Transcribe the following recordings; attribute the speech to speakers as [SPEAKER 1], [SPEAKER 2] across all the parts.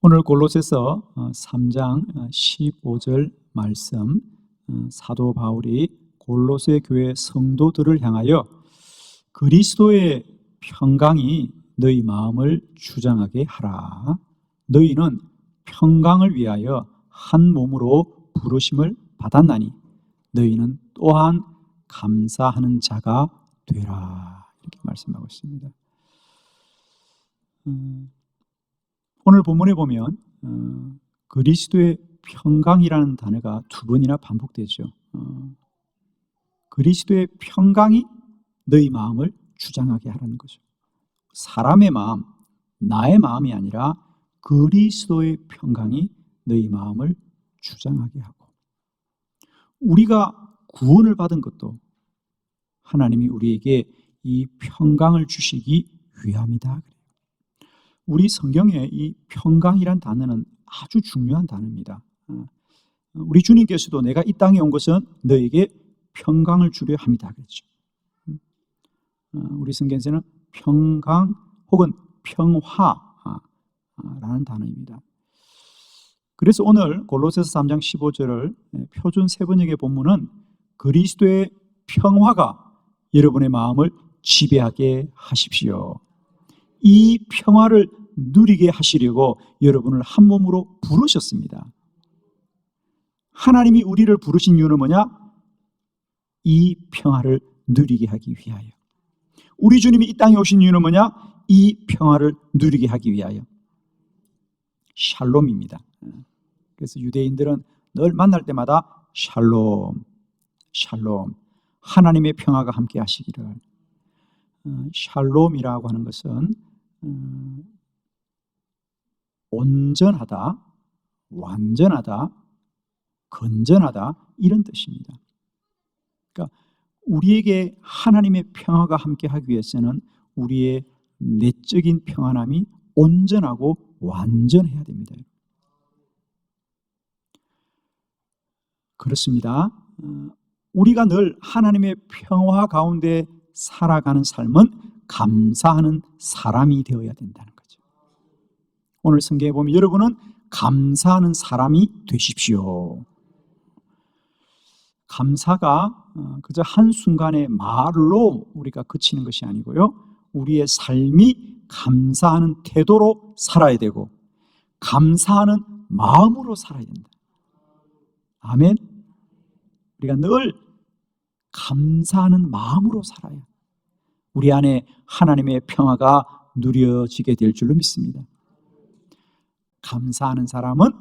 [SPEAKER 1] 오늘 골로새서 3장 15절 말씀, 사도 바울이 골로새 교회 성도들을 향하여 그리스도의 평강이 너희 마음을 주장하게 하라. 너희는 평강을 위하여 한 몸으로 부르심을 받았나니 너희는 또한 감사하는 자가 되라. 이렇게 말씀하고 있습니다. 오늘 본문에 보면 그리스도의 평강이라는 단어가 두 번이나 반복되죠. 그리스도의 평강이 너희 마음을 주장하게 하라는 거죠. 사람의 마음, 나의 마음이 아니라 그리스도의 평강이 너희 마음을 주장하게 하고, 우리가 구원을 받은 것도 하나님이 우리에게 이 평강을 주시기 위함이다. 우리 성경에 이 평강이란 단어는 아주 중요한 단어입니다. 우리 주님께서도 내가 이 땅에 온 것은 너에게 평강을 주려 함이다 그랬죠. 우리 성경에서는 평강 혹은 평화라는 단어입니다. 그래서 오늘 골로새서 3장 15절을 표준 세번역의 본문은 그리스도의 평화가 여러분의 마음을 지배하게 하십시오. 이 평화를 누리게 하시려고 여러분을 한 몸으로 부르셨습니다. 하나님이 우리를 부르신 이유는 뭐냐? 이 평화를 누리게 하기 위하여. 우리 주님이 이 땅에 오신 이유는 뭐냐? 이 평화를 누리게 하기 위하여. 샬롬입니다. 그래서 유대인들은 늘 만날 때마다 샬롬, 샬롬, 하나님의 평화가 함께 하시기를. 샬롬이라고 하는 것은 온전하다, 완전하다, 건전하다, 이런 뜻입니다. 그러니까 우리에게 하나님의 평화가 함께 하기 위해서는 우리의 내적인 평안함이 온전하고 완전해야 됩니다. 그렇습니다. 우리가 늘 하나님의 평화 가운데 살아가는 삶은 감사하는 사람이 되어야 된다는 거죠. 오늘 성경에 보면 여러분은 감사하는 사람이 되십시오. 감사가 그저 한순간의 말로 우리가 그치는 것이 아니고요, 우리의 삶이 감사하는 태도로 살아야 되고 감사하는 마음으로 살아야 된다. 아멘. 우리가 늘 감사하는 마음으로 살아야 우리 안에 하나님의 평화가 누려지게 될 줄로 믿습니다. 감사하는 사람은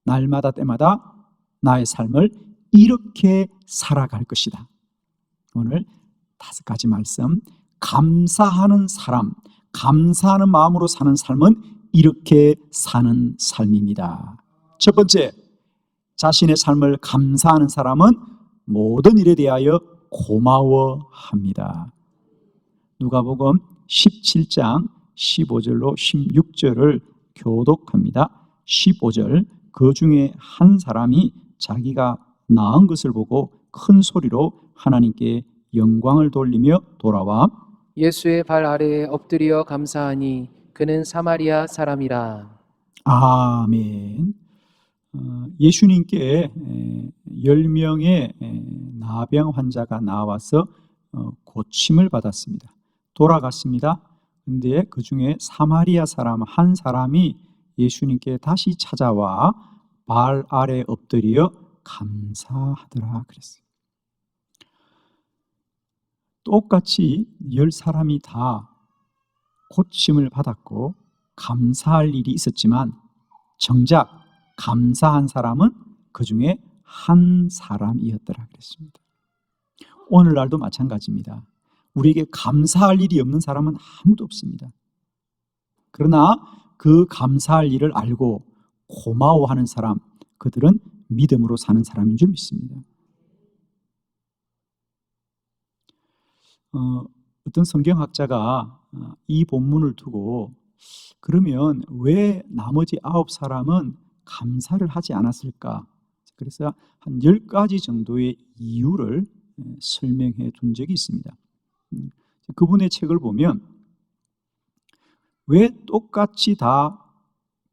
[SPEAKER 1] 날마다 때마다 나의 삶을 이렇게 살아갈 것이다. 오늘 5가지 말씀, 감사하는 사람, 감사하는 마음으로 사는 삶은 이렇게 사는 삶입니다. 첫 번째, 자신의 삶을 감사하는 사람은 모든 일에 대하여 고마워합니다. 누가복음 17장 15절로 16절을 교독합니다. 15절, 그 중에 한 사람이 자기가 낳은 것을 보고 큰 소리로 하나님께 영광을 돌리며 돌아와
[SPEAKER 2] 예수의 발 아래에 엎드려 감사하니 그는 사마리아 사람이라.
[SPEAKER 1] 아멘. 예수님께 10명의 나병 환자가 나와서 고침을 받았습니다. 돌아갔습니다. 그런데 그 중에 사마리아 사람 한 사람이 예수님께 다시 찾아와 발 아래 엎드려 감사하더라 그랬어요. 똑같이 10사람이 다 고침을 받았고 감사할 일이 있었지만 정작 감사한 사람은 그 중에 한 사람이었더라 그랬습니다. 오늘날도 마찬가지입니다. 우리에게 감사할 일이 없는 사람은 아무도 없습니다. 그러나 그 감사할 일을 알고 고마워하는 사람, 그들은 믿음으로 사는 사람인 줄 믿습니다. 어떤 성경학자가 이 본문을 두고 그러면 왜 나머지 9사람은 감사를 하지 않았을까? 그래서 한 10가지 정도의 이유를 설명해 둔 적이 있습니다. 그분의 책을 보면 왜 똑같이 다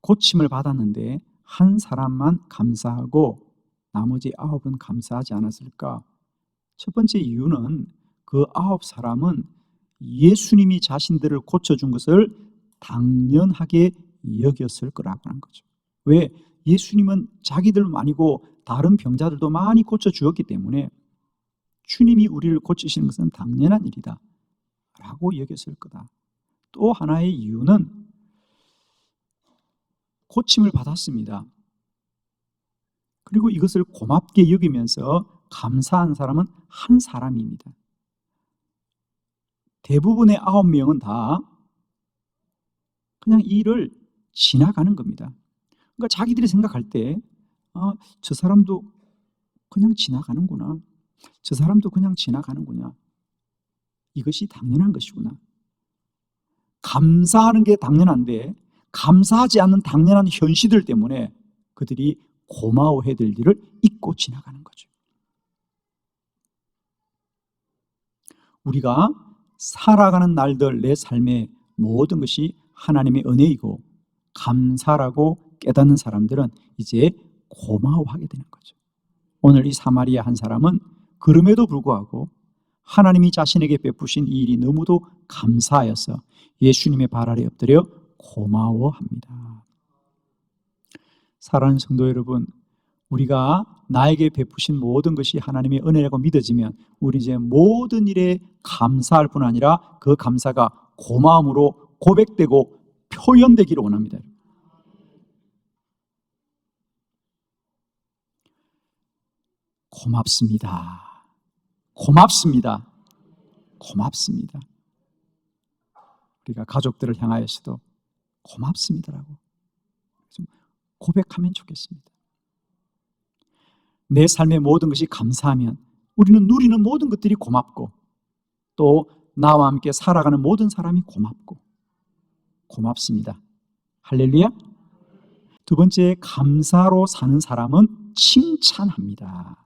[SPEAKER 1] 고침을 받았는데 한 사람만 감사하고 나머지 9은 감사하지 않았을까? 첫 번째 이유는 그 9사람은 예수님이 자신들을 고쳐준 것을 당연하게 여겼을 거라고 하는 거죠. 왜? 예수님은 자기들만 아니고 다른 병자들도 많이 고쳐주었기 때문에 주님이 우리를 고치시는 것은 당연한 일이다 라고 여겼을 거다. 또 하나의 이유는 고침을 받았습니다. 그리고 이것을 고맙게 여기면서 감사한 사람은 한 사람입니다. 대부분의 9명은 다 그냥 이 일을 지나가는 겁니다. 그러니까 자기들이 생각할 때 저 사람도 그냥 지나가는구나. 저 사람도 그냥 지나가는구나. 이것이 당연한 것이구나. 감사하는 게 당연한데 감사하지 않는 당연한 현실들 때문에 그들이 고마워해야 될 일을 잊고 지나가는 거죠. 우리가 살아가는 날들 내 삶의 모든 것이 하나님의 은혜이고 감사라고 깨닫는 사람들은 이제 고마워하게 되는 거죠. 오늘 이 사마리아 한 사람은 그럼에도 불구하고 하나님이 자신에게 베푸신 이 일이 너무도 감사하여서 예수님의 발 아래 엎드려 고마워합니다. 사랑하는 성도 여러분, 우리가 나에게 베푸신 모든 것이 하나님의 은혜라고 믿어지면 우리 이제 모든 일에 감사할 뿐 아니라 그 감사가 고마움으로 고백되고 표현되기를 원합니다. 고맙습니다. 고맙습니다. 고맙습니다. 우리가 가족들을 향하여서도 고맙습니다라고 좀 고백하면 좋겠습니다. 내 삶의 모든 것이 감사하면 우리는 누리는 모든 것들이 고맙고 또 나와 함께 살아가는 모든 사람이 고맙고 고맙습니다. 할렐루야. 두 번째, 감사로 사는 사람은 칭찬합니다.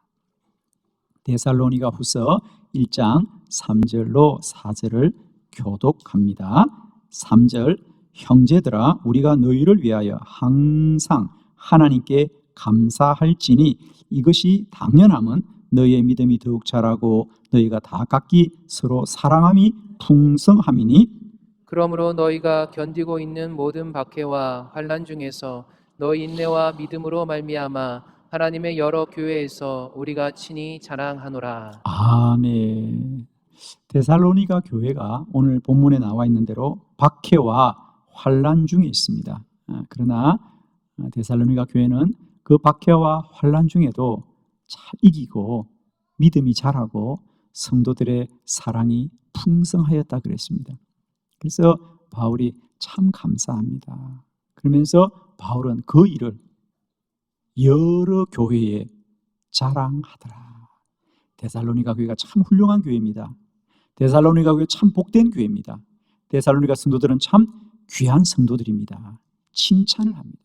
[SPEAKER 1] 데살로니가 후서 1장 3절로 4절을 교독합니다. 3절, 형제들아 우리가 너희를 위하여 항상 하나님께 감사할지니 이것이 당연함은 너희의 믿음이 더욱 자라고 너희가 다 각기 서로 사랑함이 풍성함이니
[SPEAKER 2] 그러므로 너희가 견디고 있는 모든 박해와 환난 중에서 너희 인내와 믿음으로 말미암아 하나님의 여러 교회에서 우리가 친히 자랑하노라.
[SPEAKER 1] 아멘. 데살로니가 교회가 오늘 본문에 나와 있는 대로 박해와 환난 중에 있습니다. 그러나 데살로니가 교회는 그 박해와 환난 중에도 잘 이기고 믿음이 자라고 성도들의 사랑이 풍성하였다 그랬습니다. 그래서 바울이 참 감사합니다. 그러면서 바울은 그 일을 여러 교회에 자랑하더라. 데살로니가 교회가 참 훌륭한 교회입니다. 데살로니가 교회 참 복된 교회입니다. 데살로니가 성도들은 참 귀한 성도들입니다. 칭찬을 합니다.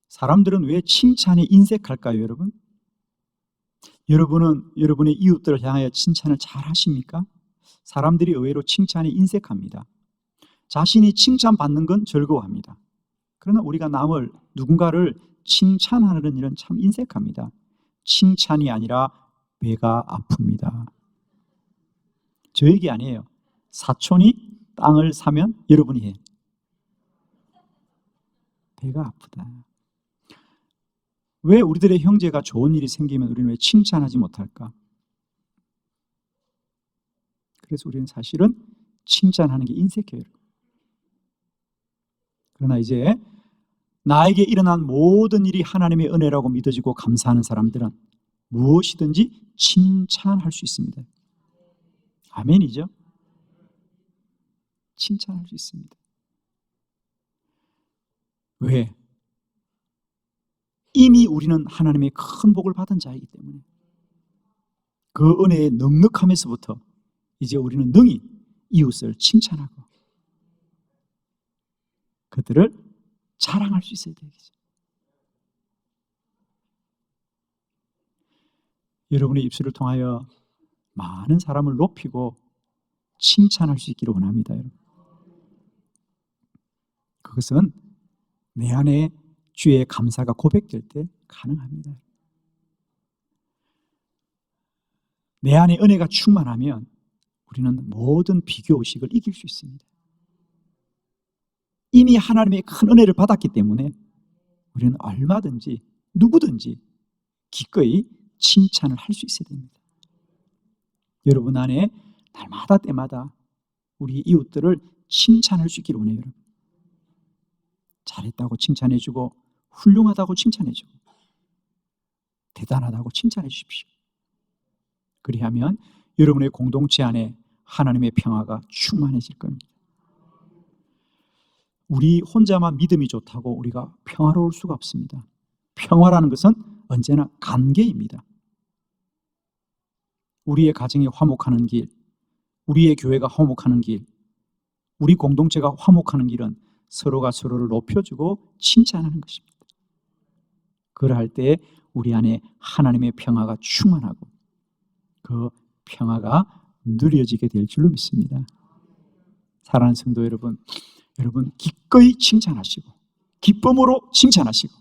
[SPEAKER 1] 사람들은 왜 칭찬에 인색할까요, 여러분? 여러분은 여러분의 이웃들을 향하여 칭찬을 잘 하십니까? 사람들이 의외로 칭찬에 인색합니다. 자신이 칭찬받는 건 즐거워합니다. 그러나 우리가 누군가를 칭찬하는 일은 참 인색합니다. 칭찬이 아니라 배가 아픕니다. 저 얘기 아니에요. 사촌이 땅을 사면 여러분이 해. 배가 아프다. 왜 우리들의 형제가 좋은 일이 생기면 우리는 왜 칭찬하지 못할까? 그래서 우리는 사실은 칭찬하는 게 인색해요. 그러나 이제 나에게 일어난 모든 일이 하나님의 은혜라고 믿어지고 감사하는 사람들은 무엇이든지 칭찬할 수 있습니다. 아멘이죠? 칭찬할 수 있습니다. 왜? 이미 우리는 하나님의 큰 복을 받은 자이기 때문에 그 은혜의 넉넉함에서부터 이제 우리는 능히 이웃을 칭찬하고 그들을 자랑할 수 있어야 되겠죠. 여러분의 입술을 통하여 많은 사람을 높이고 칭찬할 수 있기를 원합니다. 여러분. 그것은 내 안에 주의 감사가 고백될 때 가능합니다. 내 안에 은혜가 충만하면 우리는 모든 비교의식을 이길 수 있습니다. 이미 하나님의 큰 은혜를 받았기 때문에 우리는 얼마든지 누구든지 기꺼이 칭찬을 할 수 있어야 됩니다. 여러분 안에 날마다 때마다 우리 이웃들을 칭찬할 수 있기를 원해요. 여러분, 잘했다고 칭찬해주고 훌륭하다고 칭찬해주고 대단하다고 칭찬해 주십시오. 그리하면 여러분의 공동체 안에 하나님의 평화가 충만해질 겁니다. 우리 혼자만 믿음이 좋다고 우리가 평화로울 수가 없습니다. 평화라는 것은 언제나 관계입니다. 우리의 가정이 화목하는 길, 우리의 교회가 화목하는 길, 우리 공동체가 화목하는 길은 서로가 서로를 높여주고 칭찬하는 것입니다. 그러할 때 우리 안에 하나님의 평화가 충만하고 그 평화가 누려지게 될 줄로 믿습니다. 사랑하는 성도 여러분, 여러분 기꺼이 칭찬하시고 기쁨으로 칭찬하시고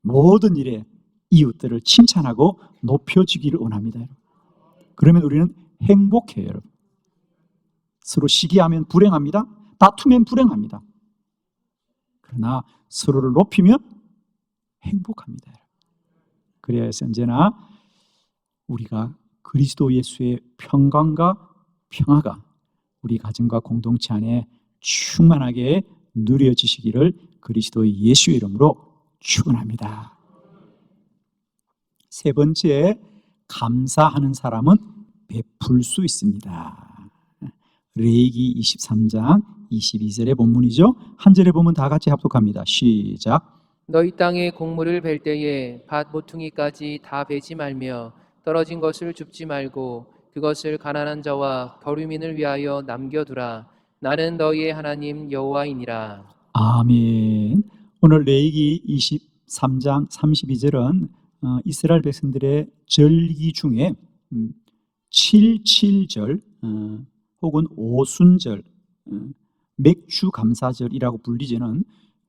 [SPEAKER 1] 모든 일에 이웃들을 칭찬하고 높여주기를 원합니다. 그러면 우리는 행복해요. 여러분. 서로 시기하면 불행합니다. 다투면 불행합니다. 그러나 서로를 높이면 행복합니다. 그래서 언제나 우리가 그리스도 예수의 평강과 평화가 우리 가정과 공동체 안에 충만하게 누려지시기를 그리스도의 예수의 이름으로 축원합니다. 세 번째, 감사하는 사람은 베풀 수 있습니다. 레위기 23장 22절의 본문이죠. 한 절에 보면 다 같이 합독합니다. 시작.
[SPEAKER 2] 너희 땅에 곡물을 벨 때에 밭 모퉁이까지 다 베지 말며 떨어진 것을 줍지 말고 그것을 가난한 자와 거류민을 위하여 남겨두라. 나는 너희의 하나님 여호와이니라. 아멘.
[SPEAKER 1] 오늘 레위기 23장 32절은 이스라엘 백성들의 절기 중에 7.7절 혹은 오순절, 맥주 감사절이라고 불리지는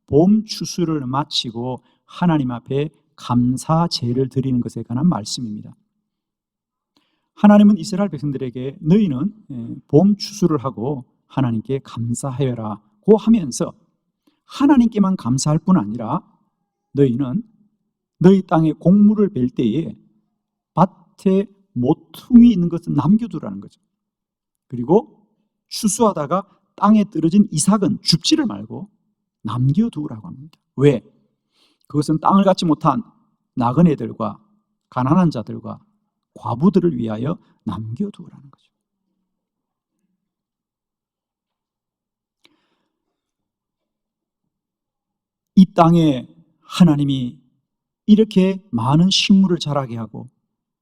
[SPEAKER 1] 봄 추수를 마치고 하나님 앞에 감사제를 드리는 것에 관한 말씀입니다. 하나님은 이스라엘 백성들에게 너희는 봄 추수를 하고 하나님께 감사하여라고 하면서 하나님께만 감사할 뿐 아니라 너희는 너희 땅에 곡물을 벨 때에 밭에 모퉁이 있는 것은 남겨두라는 거죠. 그리고 추수하다가 땅에 떨어진 이삭은 줍지를 말고 남겨두라고 합니다. 왜? 그것은 땅을 갖지 못한 나그네들과 가난한 자들과 과부들을 위하여 남겨두라는 거죠. 이 땅에 하나님이 이렇게 많은 식물을 자라게 하고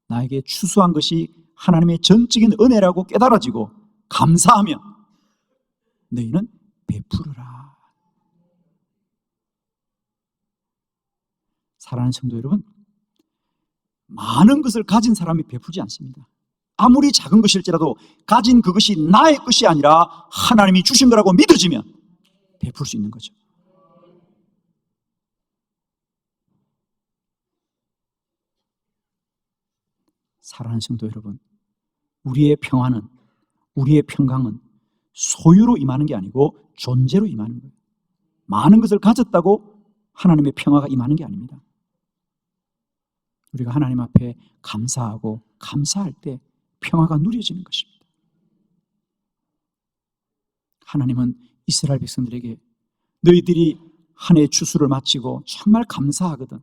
[SPEAKER 1] 나에게 추수한 것이 하나님의 전적인 은혜라고 깨달아지고 감사하며 너희는 베풀어라. 사랑하는 성도 여러분, 많은 것을 가진 사람이 베풀지 않습니다. 아무리 작은 것일지라도 가진 그것이 나의 것이 아니라 하나님이 주신 거라고 믿어지면 베풀 수 있는 거죠. 사랑하는 성도 여러분, 우리의 평화는, 우리의 평강은 소유로 임하는 게 아니고 존재로 임하는 거예요. 많은 것을 가졌다고 하나님의 평화가 임하는 게 아닙니다. 우리가 하나님 앞에 감사하고 감사할 때 평화가 누려지는 것입니다. 하나님은 이스라엘 백성들에게 너희들이 한 해의 추수를 마치고 정말 감사하거든.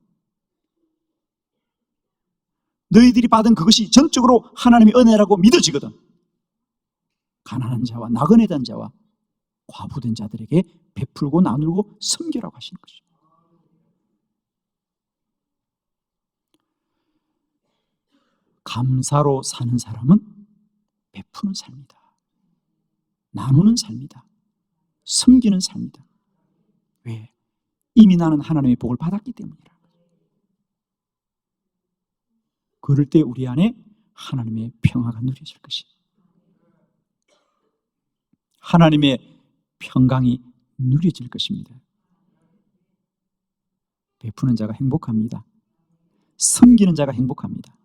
[SPEAKER 1] 너희들이 받은 그것이 전적으로 하나님의 은혜라고 믿어지거든. 가난한 자와 나그네된 자와 과부된 자들에게 베풀고 나누고 섬기라고 하시는 것이죠. 감사로 사는 사람은 베푸는 삶이다. 나누는 삶이다. 섬기는 삶이다. 왜? 이미 나는 하나님의 복을 받았기 때문이라. 그럴 때 우리 안에 하나님의 평화가 누려질 것입니다. 하나님의 평강이 누려질 것입니다. 베푸는 자가 행복합니다. 섬기는 자가 행복합니다.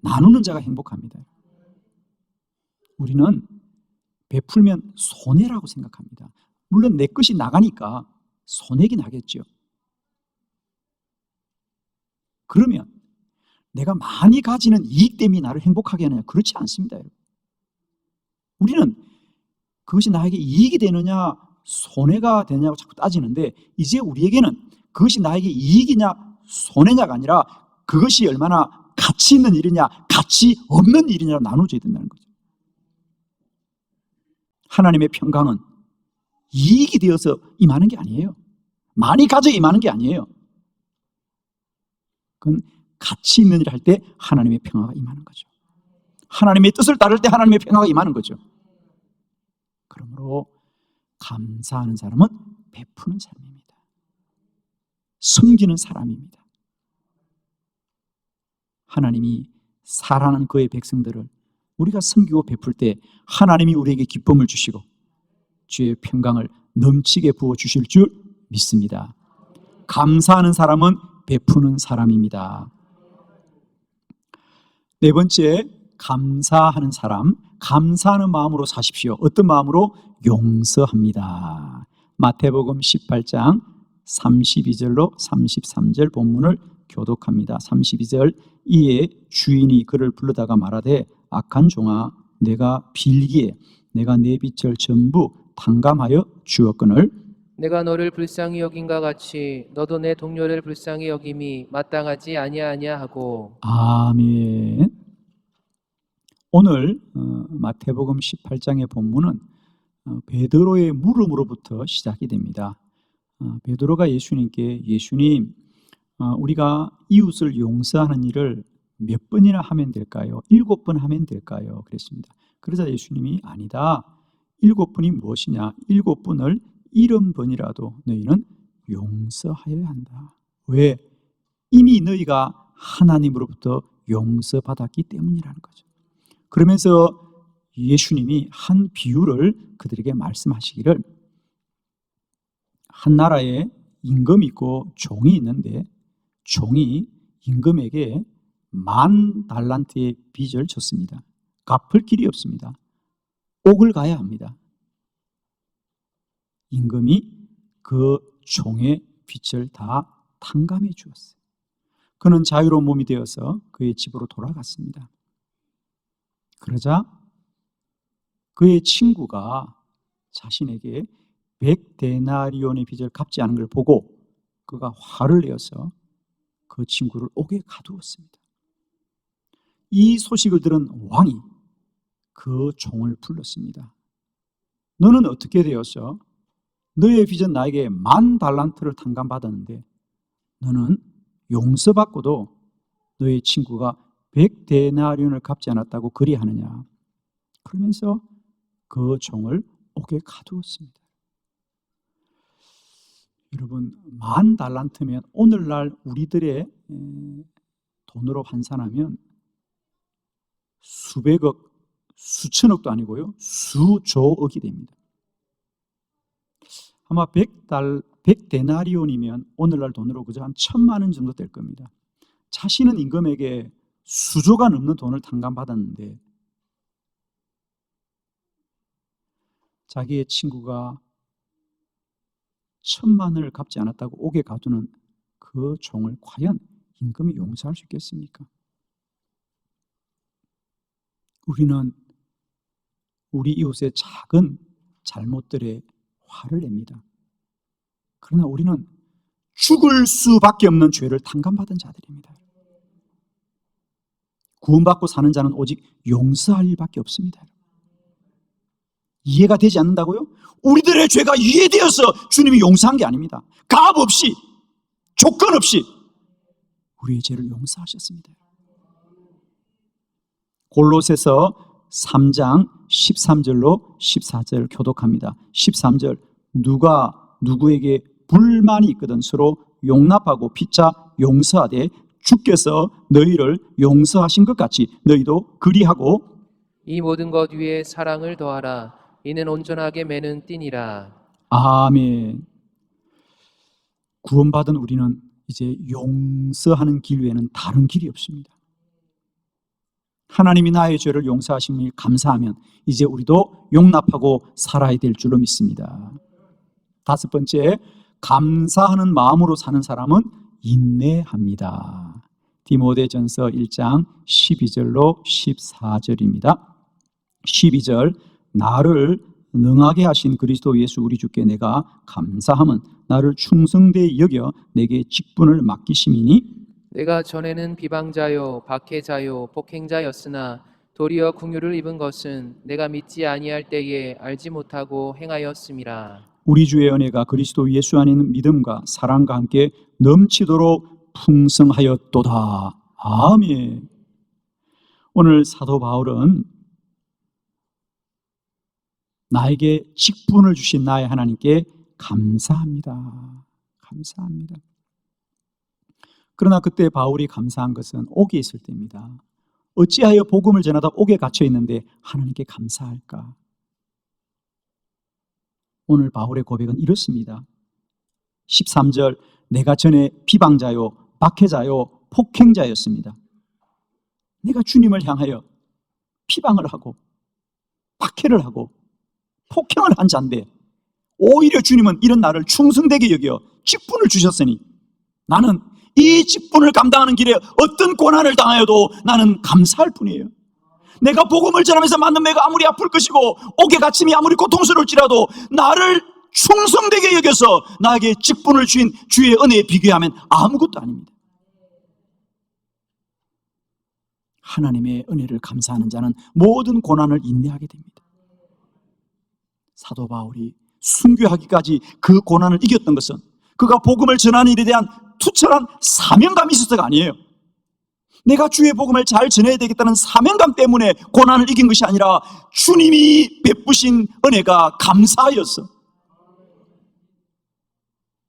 [SPEAKER 1] 나누는 자가 행복합니다. 우리는 베풀면 손해라고 생각합니다. 물론 내 것이 나가니까 손해긴 하겠죠. 그러면 내가 많이 가지는 이익 때문에 나를 행복하게 하느냐? 그렇지 않습니다. 여러분. 우리는 그것이 나에게 이익이 되느냐 손해가 되느냐고 자꾸 따지는데, 이제 우리에게는 그것이 나에게 이익이냐 손해냐가 아니라 그것이 얼마나 가치 있는 일이냐 가치 없는 일이냐로 나눠져야 된다는 거죠. 하나님의 평강은 이익이 되어서 임하는 게 아니에요. 많이 가져 임하는 게 아니에요. 그건 가치 있는 일을 할 때 하나님의 평화가 임하는 거죠. 하나님의 뜻을 따를 때 하나님의 평화가 임하는 거죠. 그러므로 감사하는 사람은 베푸는 사람입니다. 섬기는 사람입니다. 하나님이 사랑하는 그의 백성들을 우리가 섬기고 베풀 때 하나님이 우리에게 기쁨을 주시고 주의 평강을 넘치게 부어주실 줄 믿습니다. 감사하는 사람은 베푸는 사람입니다. 네 번째, 감사하는 사람, 감사하는 마음으로 사십시오. 어떤 마음으로? 용서합니다. 마태복음 18장 32절로 33절 본문을 교독합니다. 32절, 이에 주인이 그를 불러다가 말하되 악한 종아, 내가 빌기에 내가 내 빚을 전부 탕감하여 주었거늘
[SPEAKER 2] 내가 너를 불쌍히 여긴과 같이 너도 내 동료를 불쌍히 여김이 마땅하지 아니하냐 하고.
[SPEAKER 1] 아멘. 오늘 마태복음 18장의 본문은 베드로의 물음으로부터 시작이 됩니다. 베드로가 예수님께 예수님, 우리가 이웃을 용서하는 일을 몇 번이나 하면 될까요? 7번 하면 될까요? 그랬습니다. 그러자 예수님이 아니다. 7번이 무엇이냐? 7번을 70번이라도 너희는 용서하여야 한다. 왜? 이미 너희가 하나님으로부터 용서받았기 때문이라는 거죠. 그러면서 예수님이 한 비유를 그들에게 말씀하시기를, 한 나라에 임금이 있고 종이 있는데 종이 임금에게 10,000달란트의 빚을 졌습니다. 갚을 길이 없습니다. 옥을 가야 합니다. 임금이 그 종의 빚을 다 탕감해 주었어요. 그는 자유로운 몸이 되어서 그의 집으로 돌아갔습니다. 그러자 그의 친구가 자신에게 100데나리온의 빚을 갚지 않은 걸 보고 그가 화를 내어서 그 친구를 옥에 가두었습니다. 이 소식을 들은 왕이 그 종을 불렀습니다. 너는 어떻게 되어서 너의 빚은 나에게 10,000달란트를 탕감받았는데 너는 용서받고도 너의 친구가 100데나리온을 갚지 않았다고 그리하느냐? 그러면서 그 종을 옥에 가두었습니다. 여러분, 10,000달란트면 오늘날 우리들의 돈으로 환산하면 수백억, 수천억도 아니고요, 수조억이 됩니다. 아마 100데나리온이면 오늘날 돈으로 그저 한 1,000만 원 정도 될 겁니다. 자신은 임금에게 수조가 넘는 돈을 탕감받았는데 자기의 친구가 1,000만 원을 갚지 않았다고 옥에 가두는 그 종을 과연 임금이 용서할 수 있겠습니까? 우리는 우리 이웃의 작은 잘못들에 화를 냅니다. 그러나 우리는 죽을 수밖에 없는 죄를 탕감받은 자들입니다. 구원받고 사는 자는 오직 용서할 일밖에 없습니다. 이해가 되지 않는다고요? 우리들의 죄가 이해되어서 주님이 용서한 게 아닙니다. 값 없이, 조건 없이 우리의 죄를 용서하셨습니다. 골로새서 3장 13절로 14절 교독합니다. 13절, 누가 누구에게 불만이 있거든 서로 용납하고 피차 용서하되 주께서 너희를 용서하신 것 같이 너희도 그리하고
[SPEAKER 2] 이 모든 것 위에 사랑을 더하라. 이는 온전하게 매는 띠니라.
[SPEAKER 1] 아멘. 구원받은 우리는 이제 용서하는 길 외에는 다른 길이 없습니다. 하나님이 나의 죄를 용서하심을 감사하면 이제 우리도 용납하고 살아야 될 줄로 믿습니다. 다섯 번째, 감사하는 마음으로 사는 사람은 인내합니다. 디모데전서 1장 12절로 14절입니다. 12절, 나를 능하게 하신 그리스도 예수 우리 주께 내가 감사함은 나를 충성되이 여겨 내게 직분을 맡기심이니
[SPEAKER 2] 내가 전에는 비방자요 박해자요 폭행자였으나 도리어 긍휼을 입은 것은 내가 믿지 아니할 때에 알지 못하고 행하였음이라.
[SPEAKER 1] 우리 주의 은혜가 그리스도 예수 안에 있는 믿음과 사랑과 함께 넘치도록 풍성하였도다. 아멘. 오늘 사도 바울은 나에게 직분을 주신 나의 하나님께 감사합니다. 감사합니다. 그러나 그때 바울이 감사한 것은 옥에 있을 때입니다. 어찌하여 복음을 전하다 옥에 갇혀 있는데 하나님께 감사할까? 오늘 바울의 고백은 이렇습니다. 13절, 내가 전에 비방자요 박해자요 폭행자였습니다. 내가 주님을 향하여 비방을 하고 박해를 하고 폭행을 한 자인데 오히려 주님은 이런 나를 충성되게 여겨 직분을 주셨으니 나는 이 직분을 감당하는 길에 어떤 고난을 당하여도 나는 감사할 뿐이에요. 내가 복음을 전하면서 맞는 매가 아무리 아플 것이고 옥에 갇힘이 아무리 고통스러울지라도 나를 충성되게 여겨서 나에게 직분을 주신 주의 은혜에 비교하면 아무것도 아닙니다. 하나님의 은혜를 감사하는 자는 모든 고난을 인내하게 됩니다. 사도 바울이 순교하기까지 그 고난을 이겼던 것은 그가 복음을 전하는 일에 대한 투철한 사명감이 있어서가 아니에요. 내가 주의 복음을 잘 전해야 되겠다는 사명감 때문에 고난을 이긴 것이 아니라 주님이 베푸신 은혜가 감사하였어.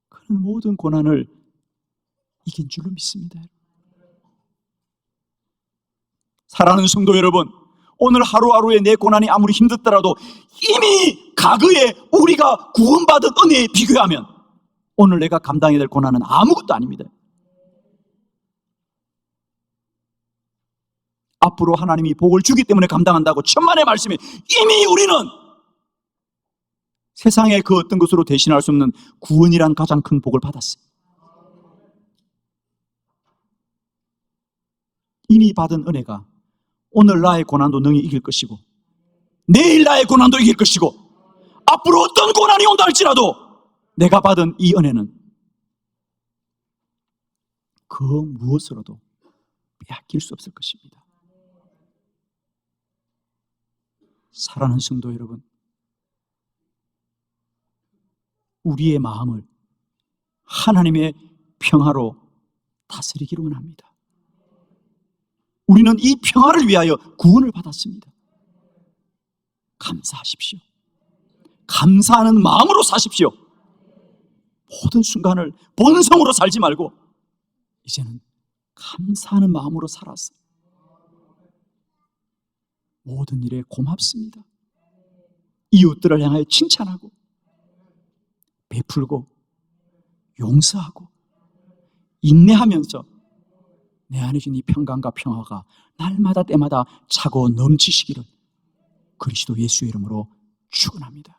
[SPEAKER 1] 그런 모든 고난을 이긴 줄로 믿습니다. 사랑하는 성도 여러분, 오늘 하루하루의 내 고난이 아무리 힘들더라도 이미 과거에 우리가 구원받은 은혜에 비교하면 오늘 내가 감당해야 될 고난은 아무것도 아닙니다. 앞으로 하나님이 복을 주기 때문에 감당한다고 천만의 말씀에 이미 우리는 세상의 그 어떤 것으로 대신할 수 없는 구원이란 가장 큰 복을 받았어요. 이미 받은 은혜가 오늘 나의 고난도 능히 이길 것이고 내일 나의 고난도 이길 것이고 앞으로 어떤 고난이 온다 할지라도 내가 받은 이 은혜는 그 무엇으로도 빼앗길 수 없을 것입니다. 사랑하는 성도 여러분, 우리의 마음을 하나님의 평화로 다스리기를 원합니다. 우리는 이 평화를 위하여 구원을 받았습니다. 감사하십시오. 감사하는 마음으로 사십시오. 모든 순간을 본성으로 살지 말고 이제는 감사하는 마음으로 살아서 모든 일에 고맙습니다. 이웃들을 향하여 칭찬하고 베풀고 용서하고 인내하면서 내 안에 있는 이 평강과 평화가 날마다 때마다 차고 넘치시기를 그리스도 예수의 이름으로 축원합니다.